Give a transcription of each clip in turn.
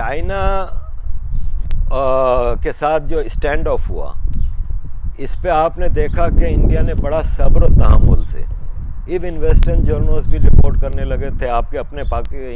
China के साथ जो स्टैंड ऑफ हुआ, इस पे आपने देखा कि इंडिया ने बड़ा सब्र और तहम्मुल से, इवन वेस्टर्न जर्नल्स भी रिपोर्ट करने लगे थे, आपके अपने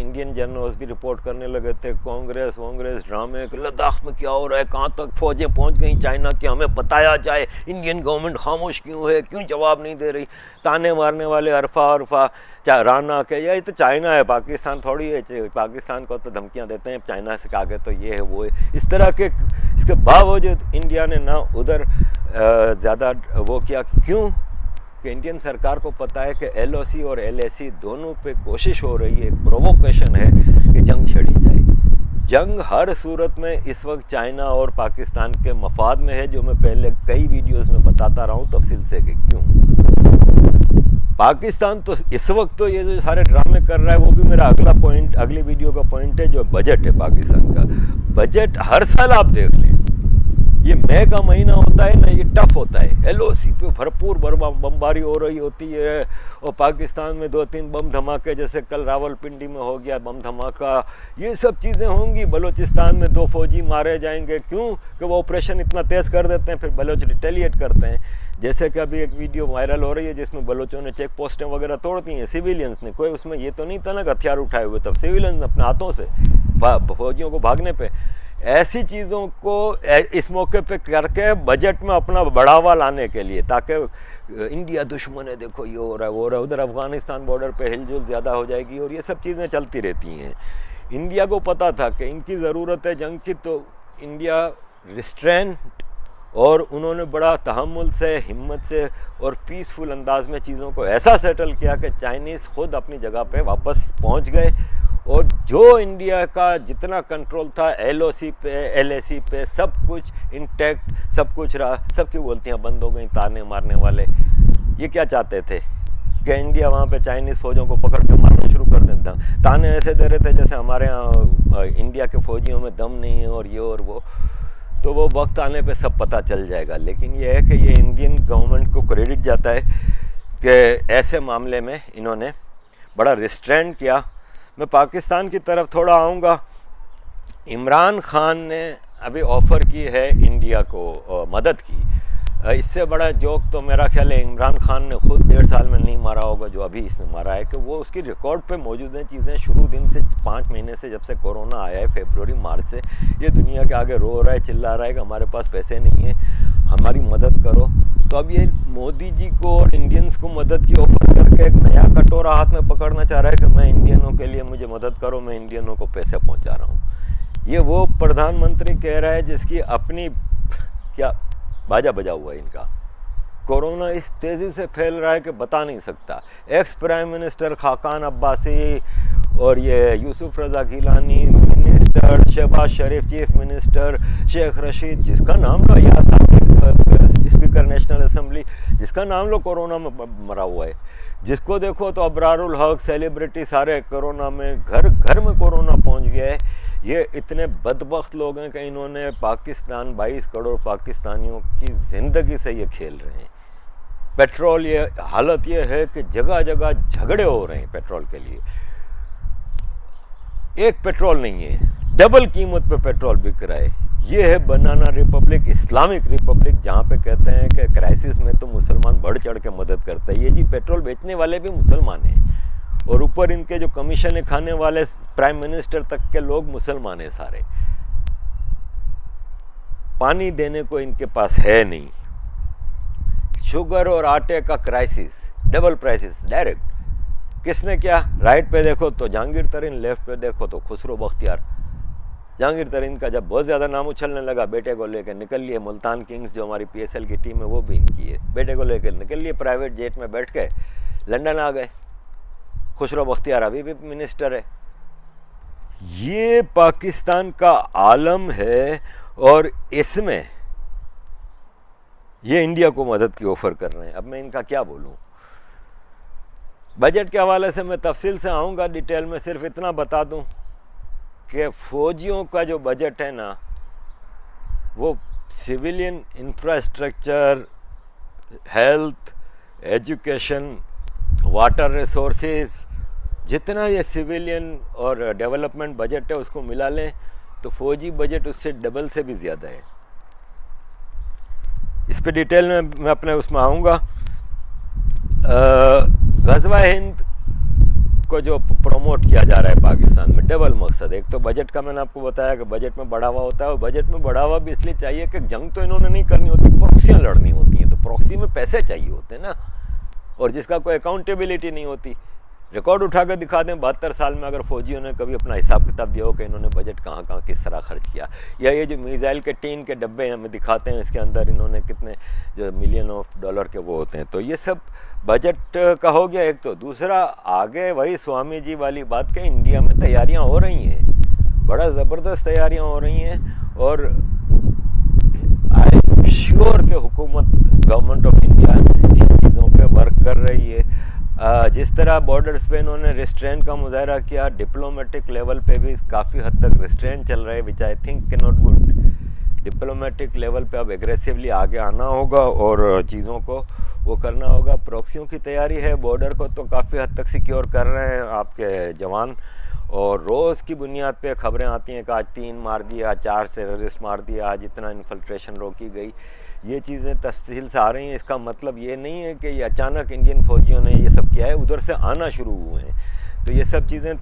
इंडियन जर्नल्स भी रिपोर्ट करने लगे थे, कांग्रेस ड्रामे, लद्दाख में क्या हो रहा है, कहाँ तक फौजें पहुँच गई चाइना की, हमें बताया जाए, इंडियन गवर्नमेंट खामोश क्यों है, क्यों जवाब नहीं दे रही। ताने मारने वाले अरफा राना के, ये तो चाइना है, पाकिस्तान थोड़ी है, पाकिस्तान को तो धमकियाँ देते हैं, चाइना से आगे तो ये है वो है, इस तरह के। इसके बावजूद इंडिया ने ना उधर ज़्यादा वो किया, क्यों कि इंडियन सरकार को पता है कि LOC और LAC दोनों पे कोशिश हो रही है, एक प्रोवोकेशन है कि जंग छेड़ी जाए। जंग हर सूरत में इस वक्त चाइना और पाकिस्तान के मफाद में है, जो मैं पहले कई वीडियोस में बताता रहा हूँ तफसील से कि क्यों। पाकिस्तान तो इस वक्त तो ये जो सारे ड्रामे कर रहा है, वो भी मेरा अगला पॉइंट, अगली वीडियो का पॉइंट है, जो बजट है पाकिस्तान का। बजट हर साल आप देख लें, ये मई का महीना होता है ना, ये टफ होता है, LOC पे भरपूर बमबारी हो रही होती है, और पाकिस्तान में 2-3 बम धमाके, जैसे कल रावलपिंडी में हो गया बम धमाका, ये सब चीज़ें होंगी। बलूचिस्तान में 2 फौजी मारे जाएंगे, क्यों कि वो ऑपरेशन इतना तेज़ कर देते हैं, फिर बलोच रिटेलिएट करते हैं। जैसे कि अभी एक वीडियो वायरल हो रही है जिसमें बलोचों ने चेक पोस्टें वगैरह तोड़ती हैं, सिविलियंस ने, कोई उसमें ये तो नहीं था ना हथियार उठाए हुए, तब सिविलियंस अपने हाथों से फौजियों को भागने पे। ऐसी चीज़ों को इस मौके पे करके बजट में अपना बढ़ावा लाने के लिए, ताकि इंडिया दुश्मन है, देखो ये हो रहा है वो हो रहा है, उधर अफ़गानिस्तान बॉर्डर पे हिलजुल ज़्यादा हो जाएगी, और ये सब चीज़ें चलती रहती हैं। इंडिया को पता था कि इनकी ज़रूरत है जंग की, तो इंडिया रिस्ट्रेंट, और उन्होंने बड़ा तहम्मुल से, हिम्मत से और पीसफुल अंदाज में चीज़ों को ऐसा सेटल किया कि चाइनीज़ खुद अपनी जगह पे वापस पहुंच गए, और जो इंडिया का जितना कंट्रोल था LOC पे, LAC पे, सब कुछ इंटैक्ट, सब कुछ रहा। सबकी बोलतियाँ बंद हो गई, ताने मारने वाले ये क्या चाहते थे कि इंडिया वहाँ पे चाइनीज़ फ़ौजों को पकड़ के मारना शुरू कर देता। ताने ऐसे दे रहे थे जैसे हमारे यहाँ इंडिया के फ़ौजियों में दम नहीं है और ये और वो। तो वो वक्त आने पे सब पता चल जाएगा। लेकिन ये है कि ये इंडियन गवर्नमेंट को क्रेडिट जाता है कि ऐसे मामले में इन्होंने बड़ा रिस्ट्रेंट किया। मैं पाकिस्तान की तरफ थोड़ा आऊँगा। इमरान खान ने अभी ऑफ़र की है इंडिया को मदद की। इससे बड़ा जोक तो मेरा ख्याल है इमरान खान ने खुद 1.5 साल में नहीं मारा होगा जो अभी इसने मारा है, कि वो उसकी रिकॉर्ड पे मौजूद हैं चीज़ें। शुरू दिन से 5 महीने से, जब से कोरोना आया है फरवरी मार्च से, ये दुनिया के आगे रो रहा है, चिल्ला रहा है कि हमारे पास पैसे नहीं है, हमारी मदद करो। तो अब ये मोदी जी को और इंडियंस को मदद की ऑफर करके एक नया कटोरा हाथ में पकड़ना चाह रहा है कि मैं इंडियनों के लिए मुझे मदद करो, मैं इंडियनों को पैसे पहुँचा रहा हूँ। ये वो प्रधानमंत्री कह रहा है जिसकी अपनी क्या बाजा बजा हुआ है इनका। कोरोना इस तेज़ी से फैल रहा है कि बता नहीं सकता। Ex prime minister Khaqan Abbasi और ये यूसुफ रज़ा गिलानी मिनिस्टर, शहबाज शरीफ चीफ मिनिस्टर, शेख रशीद जिसका नाम लो, या स्पीकर नेशनल असेंबली जिसका नाम लो कोरोना में मरा हुआ है। जिसको देखो तो अबरारुल हक, सेलिब्रिटी सारे कोरोना में, घर घर में कोरोना पहुंच गया है। ये इतने बदबख्त लोग हैं कि इन्होंने पाकिस्तान, 22 करोड़ पाकिस्तानियों की ज़िंदगी से ये खेल रहे हैं। पेट्रोल, ये हालत ये है कि जगह जगह झगड़े हो रहे हैं पेट्रोल के लिए। एक पेट्रोल नहीं है, डबल कीमत पे पेट्रोल बिक रहा है। ये है बनाना रिपब्लिक, इस्लामिक रिपब्लिक, जहाँ पे कहते हैं कि क्राइसिस में तो मुसलमान बढ़ चढ़ के मदद करते हैं। ये जी पेट्रोल बेचने वाले भी मुसलमान हैं, और ऊपर इनके जो कमीशन है खाने वाले प्राइम मिनिस्टर तक के लोग मुसलमान हैं सारे। पानी देने को इनके पास है नहीं। शुगर और आटे का क्राइसिस, डबल प्राइसिस डायरेक्ट। किसने किया? राइट पे देखो तो जहांगीर तरीन, लेफ्ट पे देखो तो खुसरो बख्तियार। जहांगीर तरीन का जब बहुत ज़्यादा नाम उछलने लगा, बेटे को लेकर निकल लिए। मुल्तान किंग्स जो हमारी PSL की टीम है वो भी इनकी है। बेटे को लेकर निकल लिए, प्राइवेट जेट में बैठ के लंदन आ गए। खुसरो बख्तियार अभी भी मिनिस्टर है। ये पाकिस्तान का आलम है, और इसमें ये इंडिया को मदद की ऑफर कर रहे हैं। अब मैं इनका क्या बोलूं? बजट के हवाले से मैं तफसील से आऊँगा डिटेल में। सिर्फ इतना बता दूं कि फौजियों का जो बजट है ना, वो civilian infrastructure, health, education, water resources, जितना ये सिविलियन और डेवलपमेंट बजट है उसको मिला लें तो फौजी बजट उससे डबल से भी ज़्यादा है। इस पे डिटेल में मैं अपने उसमें आऊँगा। ग़ज़वा हिंद को जो प्रमोट किया जा रहा है पाकिस्तान में, डबल मकसद। एक तो बजट का मैंने आपको बताया कि बजट में बढ़ावा होता है, और बजट में बढ़ावा भी इसलिए चाहिए कि जंग तो इन्होंने नहीं करनी होती, प्रॉक्सियाँ लड़नी होती हैं, तो प्रॉक्सी में पैसे चाहिए होते हैं ना, और जिसका कोई अकाउंटेबिलिटी नहीं होती। रिकॉर्ड उठा कर दिखा दें 72 साल में, अगर फौजियों ने कभी अपना हिसाब किताब दिया हो कि इन्होंने बजट कहाँ कहाँ किस तरह खर्च किया, या ये जो मिसाइल के टीन के डब्बे हमें दिखाते हैं, इसके अंदर इन्होंने कितने जो मिलियन ऑफ डॉलर के वो होते हैं, तो ये सब बजट का हो गया एक। तो दूसरा, आगे वही स्वामी जी वाली बात के इंडिया में तैयारियां हो रही हैं, बड़ा ज़बरदस्त तैयारियां हो रही हैं, और आई एम श्योर कि हुकूमत, गवर्नमेंट ऑफ इंडिया इन चीज़ों पे वर्क कर रही है। जिस तरह बॉर्डर्स पे इन्होंने रिस्ट्रेन का मुजाहरा किया, डिप्लोमेटिक लेवल पे भी काफ़ी हद तक रिस्ट्रेन चल रहा है, which I think can not good. Diplomatic level पे अब एग्रेसिवली आगे आना होगा और चीज़ों को वो करना होगा। प्रॉक्सियों की तैयारी है, बॉर्डर को तो काफ़ी हद तक सिक्योर कर रहे हैं आपके जवान, और रोज़ की बुनियाद पे खबरें आती हैं कि आज 3 मार दिया, 4 टेररिस्ट मार दिया, आज इतना इन्फिल्ट्रेशन रोकी गई। ये चीज़ें तफसील से आ रही हैं। इसका मतलब ये नहीं है कि ये अचानक इंडियन फ़ौजियों ने ये सब किया है, उधर से आना शुरू हुए हैं। तो ये सब चीज़ें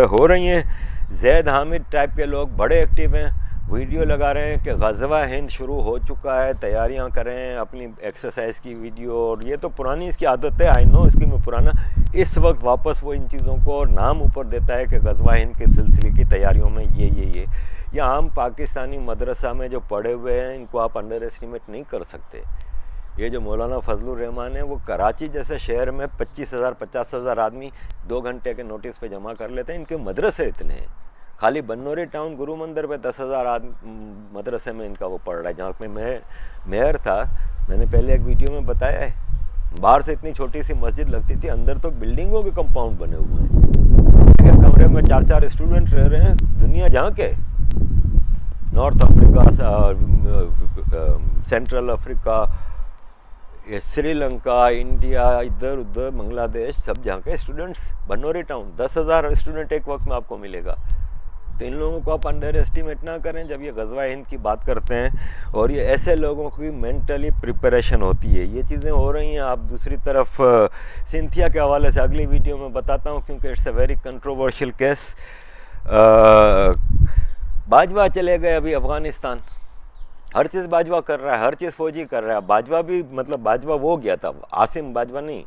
हो रही हैं। जैद हामिद टाइप के लोग बड़े एक्टिव हैं, वीडियो लगा रहे हैं कि ग़ज़वा हिंद शुरू हो चुका है, तैयारियां करें, अपनी एक्सरसाइज की वीडियो। और ये तो पुरानी इसकी आदत है, आई नो इसकी मैं पुराना, इस वक्त वापस वो इन चीज़ों को नाम ऊपर देता है कि ग़ज़वा हिंद के सिलसिले की तैयारियों में ये आम पाकिस्तानी मदरसा में जो पढ़े हुए हैं, इनको आप अंडर एस्टिमेट नहीं कर सकते। ये जो मौलाना फजलुर रहमान है, वो कराची जैसे शहर में 25,000 50,000 आदमी 2 घंटे के नोटिस पे जमा कर लेते हैं। इनके मदरसे इतने हैं, खाली बन्नौरी टाउन गुरु मंदिर पे 10,000 आदमी मदरसे में इनका वो पढ़ रहा है। जहाँ पे मैं मेयर था, मैंने पहले एक वीडियो में बताया है, बाहर से इतनी छोटी सी मस्जिद लगती थी, अंदर तो बिल्डिंगों के कंपाउंड बने हुए हैं, कमरे में 4-4 स्टूडेंट रह रहे हैं। दुनिया जहाँ के, north Africa, central Africa, Sri Lanka, India, इधर उधर बांग्लादेश, सब जहाँ के स्टूडेंट्स, बन्नौरी टाउन 10,000 स्टूडेंट एक वक्त में आपको मिलेगा। तो इन लोगों को आप अंडर एस्टिमेट ना करें जब ये ग़ज़वा हिंद की बात करते हैं, और ये ऐसे लोगों की मेंटली प्रिपरेशन होती है। ये चीज़ें हो रही हैं। आप दूसरी तरफ सिंथिया के हवाले से अगली वीडियो में बताता हूँ, क्योंकि it's a very controversial case. Bajwa चले गए अभी अफ़गानिस्तान, हर चीज़ बाजवा कर रहा है, हर चीज़ फौजी कर रहा है। बाजवा भी, मतलब बाजवा वो गया था, आसिम बाजवा नहीं,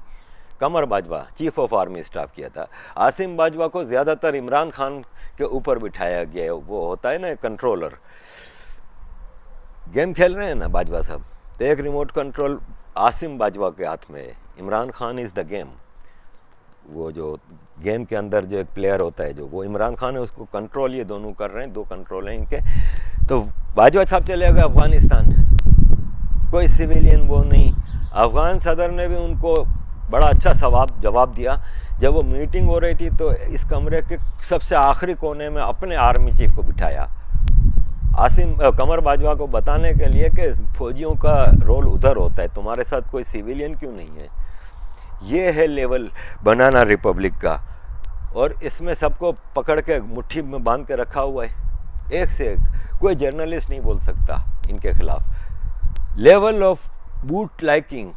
Qamar Bajwa chief of army staff किया था। आसिम बाजवा को ज़्यादातर इमरान खान के ऊपर बिठाया गया है, वो होता है ना कंट्रोलर। गेम खेल रहे हैं ना बाजवा साहब, तो एक रिमोट कंट्रोल आसिम बाजवा के हाथ में है। Imran Khan is the game, वो जो गेम के अंदर जो एक प्लेयर होता है, जो वो इमरान खान है, उसको कंट्रोल ये दोनों कर रहे हैं, 2 कंट्रोल हैं इनके। तो बाजवा साहब चले गए अफ़गानिस्तान, कोई सिविलियन वो नहीं। अफ़गान सदर ने भी उनको बड़ा अच्छा जवाब दिया। जब वो मीटिंग हो रही थी तो इस कमरे के सबसे आखिरी कोने में अपने आर्मी चीफ को बिठाया, कमर बाजवा को बताने के लिए कि फौजियों का रोल उधर होता है, तुम्हारे साथ कोई सिविलियन क्यों नहीं है। ये है लेवल बनाना रिपब्लिक का, और इसमें सबको पकड़ के मुट्ठी में बांध के रखा हुआ है, एक से एक। कोई जर्नलिस्ट नहीं बोल सकता इनके खिलाफ। लेवल ऑफ बूट लिकिंग,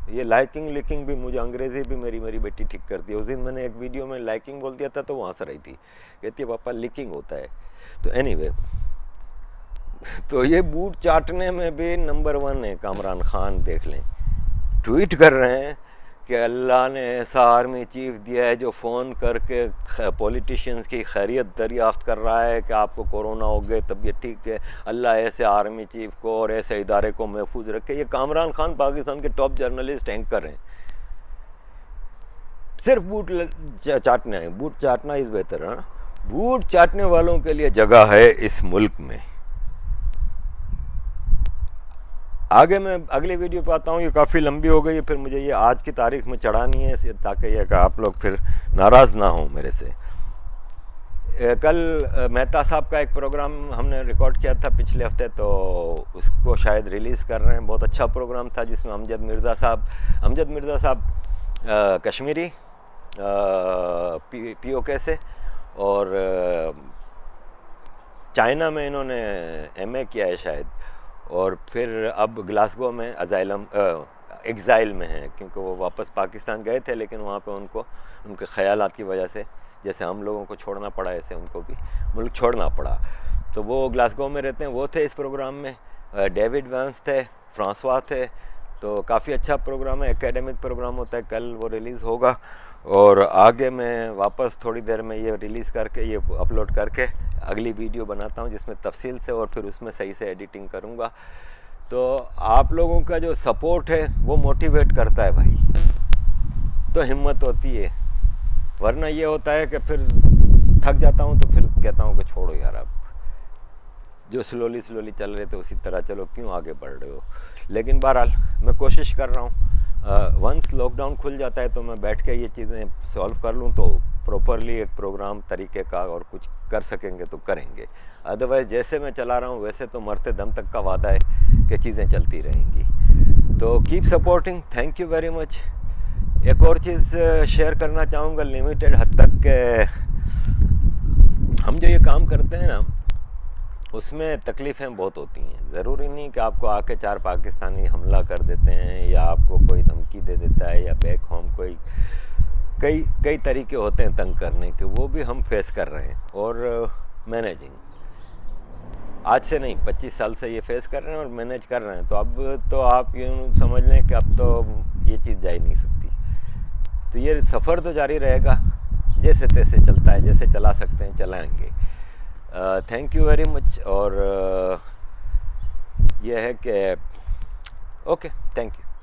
ये लिकिंग भी मुझे अंग्रेज़ी भी मेरी बेटी ठीक करती है। उस दिन मैंने एक वीडियो में लाइकिंग बोल दिया था तो वो हंस रही थी, कहती है पापा लिकिंग होता है। तो एनीवे, तो ये बूट चाटने में भी नंबर 1 है कामरान खान। देख लें, ट्वीट कर रहे हैं कि अल्लाह ने ऐसा आर्मी चीफ दिया है जो फ़ोन करके पॉलिटिशियंस की खैरियत दरियाफ्त कर रहा है कि आपको कोरोना हो गए, तबीयत ठीक है, अल्लाह ऐसे आर्मी चीफ को और ऐसे इदारे को महफूज रखे। ये कामरान खान पाकिस्तान के टॉप जर्नलिस्ट एंकर हैं, सिर्फ बूट चाटना है। बूट चाटना इस बेहतर है ना, बूट चाटने वालों के लिए जगह है इस मुल्क में। आगे मैं अगली वीडियो पे आता हूँ, ये काफ़ी लंबी हो गई है, फिर मुझे ये आज की तारीख में चढ़ानी है ताकि ये कि आप लोग फिर नाराज़ ना हों मेरे से। कल मेहता साहब का एक प्रोग्राम हमने रिकॉर्ड किया था पिछले हफ्ते, तो उसको शायद रिलीज़ कर रहे हैं। बहुत अच्छा प्रोग्राम था जिसमें अमजद मिर्ज़ा साहब कश्मीरी POK से, और चाइना में इन्होंने एमए किया है शायद, और फिर अब ग्लासगो में एग्ज़ाइल में हैं, क्योंकि वो वापस पाकिस्तान गए थे, लेकिन वहाँ पे उनको उनके ख़यालात की वजह से, जैसे हम लोगों को छोड़ना पड़ा ऐसे उनको भी मुल्क छोड़ना पड़ा। तो वो ग्लासगो में रहते हैं, वो थे इस प्रोग्राम में। डेविड वैंस थे, फ्रांसवा थे। तो काफ़ी अच्छा प्रोग्राम है, एकेडमिक प्रोग्राम होता है। कल वो रिलीज़ होगा और आगे मैं वापस थोड़ी देर में ये रिलीज़ करके, ये अपलोड करके अगली वीडियो बनाता हूँ जिसमें तफसील से, और फिर उसमें सही से एडिटिंग करूँगा। तो आप लोगों का जो सपोर्ट है वो मोटिवेट करता है भाई, तो हिम्मत होती है। वरना ये होता है कि फिर थक जाता हूँ तो फिर कहता हूँ कि छोड़ो यार, अब जो स्लोली चल रहे थे उसी तरह चलो, क्यों आगे बढ़ रहे हो। लेकिन बहरहाल मैं कोशिश कर रहा हूँ, वंस लॉकडाउन खुल जाता है तो मैं बैठ के ये चीज़ें सॉल्व कर लूँ, तो प्रॉपरली एक प्रोग्राम तरीके का और कुछ कर सकेंगे तो करेंगे। अदरवाइज़ जैसे मैं चला रहा हूँ वैसे तो मरते दम तक का वादा है कि चीज़ें चलती रहेंगी। तो keep supporting, thank you very much. एक और चीज़ शेयर करना चाहूँगा लिमिटेड हद तक के, हम जो ये काम करते हैं ना उसमें तकलीफ़ें बहुत होती हैं। ज़रूरी नहीं कि आपको आके 4 पाकिस्तानी हमला कर देते हैं या आपको कोई धमकी दे देता है, या बैक होम कोई कई तरीके होते हैं तंग करने के, वो भी हम फेस कर रहे हैं। और मैनेजिंग आज से नहीं, 25 साल से ये फेस कर रहे हैं और मैनेज कर रहे हैं। तो अब तो आप यूँ समझ लें कि अब तो ये चीज़ जा ही नहीं सकती। तो ये सफ़र तो जारी रहेगा, जैसे तैसे चलता है, जैसे चला सकते हैं चलाएंगे। Thank you very much. और ये है कि ओके, थैंक यू।